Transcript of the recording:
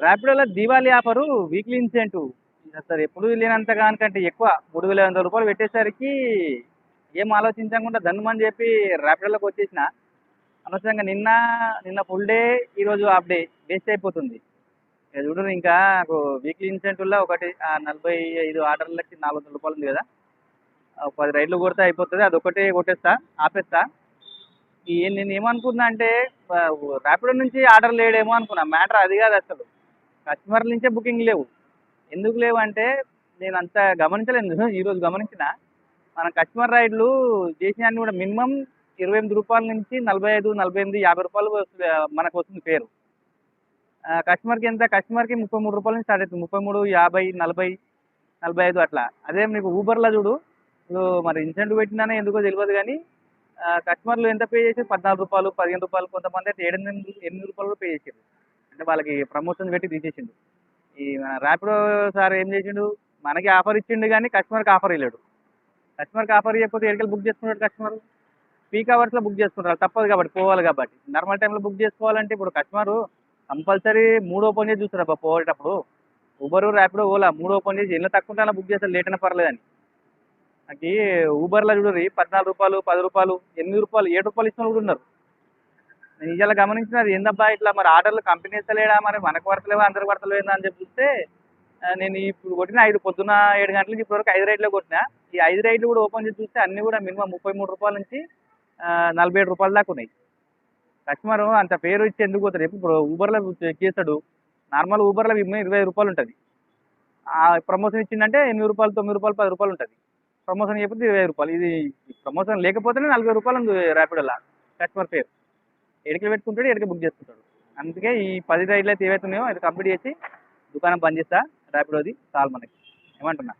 ర్యాపిడోలో Diwali offer weekly incentive అసలు ఎప్పుడు లేనంత కానికంటే ఎక్కువ 3,500 పెట్టేసరికి ఏం ఆలోచించకుండా ధన్మని చెప్పి ర్యాపిడోలోకి వచ్చేసిన అనవసరంగా నిన్న ఫుల్ డే ఈరోజు హాఫ్ డే వేస్ట్ అయిపోతుంది. ఇక చూడు ఇంకా నాకు వీక్లీ ఇన్సెంటివ్లో ఒకటి 45 ఆర్డర్లకి రూ. 400 ఉంది కదా, 10 రైడ్లు కొడితే అయిపోతుంది. అదొకటే కొట్టేస్తా, ఆపేస్తా. నేను ఏమనుకున్నా అంటే ర్యాపిడో నుంచి ఆర్డర్ లేడేమో అనుకున్నా. మ్యాటర్ అది కాదు అసలు, కస్టమర్ల నుంచే బుకింగ్ లేవు. ఎందుకు లేవు అంటే నేను అంత గమనించలేదు. ఈరోజు గమనించిన మన కస్టమర్ రైడ్లు చేసినవన్నీ కూడా మినిమం రూ. 28 నుంచి 45, 48, రూ. 50 మనకు వస్తుంది పేరు. కస్టమర్కి ఎంత? కస్టమర్కి రూ. 33 నుంచి స్టార్ట్ అవుతుంది. 33, 50, 40, 45 అట్లా. అదే మీకు ఊబర్లో చూడు, ఇప్పుడు మరి ఇన్సెంటివ్ పెట్టిందనే ఎందుకో తెలియదు కానీ కస్టమర్లు ఎంత పే చేసి రూ. 14, రూ. 15, కొంతమంది అయితే రూ. 8 కూడా పే చేసారు. అంటే వాళ్ళకి ప్రమోషన్ పెట్టి తీసేసిండు. ఈ మన ర్యాపిడో సార్ ఏం చేసిండు, మనకి ఆఫర్ ఇచ్చిండు కానీ కస్టమర్కి ఆఫర్ ఇవ్వలేడు. కస్టమర్కి ఆఫర్ ఇవ్వకపోతే ఎక్కడికి బుక్ చేసుకుంటాడు కస్టమర్? పీక్ అవర్స్లో బుక్ చేసుకుంటారు, తప్పదు కాబట్టి, పోవాలి కాబట్టి. నార్మల్ టైంలో బుక్ చేసుకోవాలంటే ఇప్పుడు కస్టమరు కంపల్సరీ 3 ఓపెన్ చేసి చూస్తారు అబ్బా పోయేటప్పుడు. ఊబరు, ర్యాపిడో, ఓలా 3 ఓపెన్ చేసి ఎంత తక్కువ ఉంటే అలా బుక్ చేస్తారు, లేట్ అయినా పర్లేదని. నాకు ఊబర్లో చూడరు రూ. 14, రూ. 10, రూ. 8, రూ. 7 ఇచ్చిన కూడా ఉన్నారు. నేను ఇవాళ గమనించినది ఏందబ్బా ఇట్లా మరి ఆర్డర్లు కంపెనీ ఇస్తలేడా, మరి మనకు పడతలేవా అందరికి పడతలేదా అని చెప్పి చూస్తే నేను ఇప్పుడు కొట్టిన 5 పొద్దున్న 7 గంటల నుంచి ఇప్పటివరకు 5 రైడ్లే కొట్టినా. ఈ 5 రైడ్లు కూడా ఓపెన్ చేసి చూస్తే అన్నీ కూడా మినిమం రూ. 33 నుంచి రూ. 47 దాకా ఉన్నాయి. కస్టమర్ అంత పేరు ఇచ్చి ఎందుకు పోతారు? ఇప్పుడు ఊబర్లో చెక్ చేస్తాడు, నార్మల్ ఊబర్లో మినిమం రూ. 20 ఉంటుంది. ప్రమోషన్ ఇచ్చిందంటే రూ. 8, రూ. 9, రూ. 10 ఉంటుంది. ప్రమోషన్ చెప్పితే రూ. 20. ఇది ప్రమోషన్ లేకపోతేనే రూ. 40 ఉంది ర్యాపిడోలో. కస్టమర్ పేరు ఎడికి పెట్టుకుంటాడు, ఎడికి బుక్ చేసుకుంటాడు. అందుకే ఈ 10 రైడ్లు అయితే ఏవైతే ఉన్నాయో అది కంప్లీట్ చేసి దుకాణం బంద్ చేస్తా. ర్యాపిడోది చాలు మనకి, ఏమంటున్నా.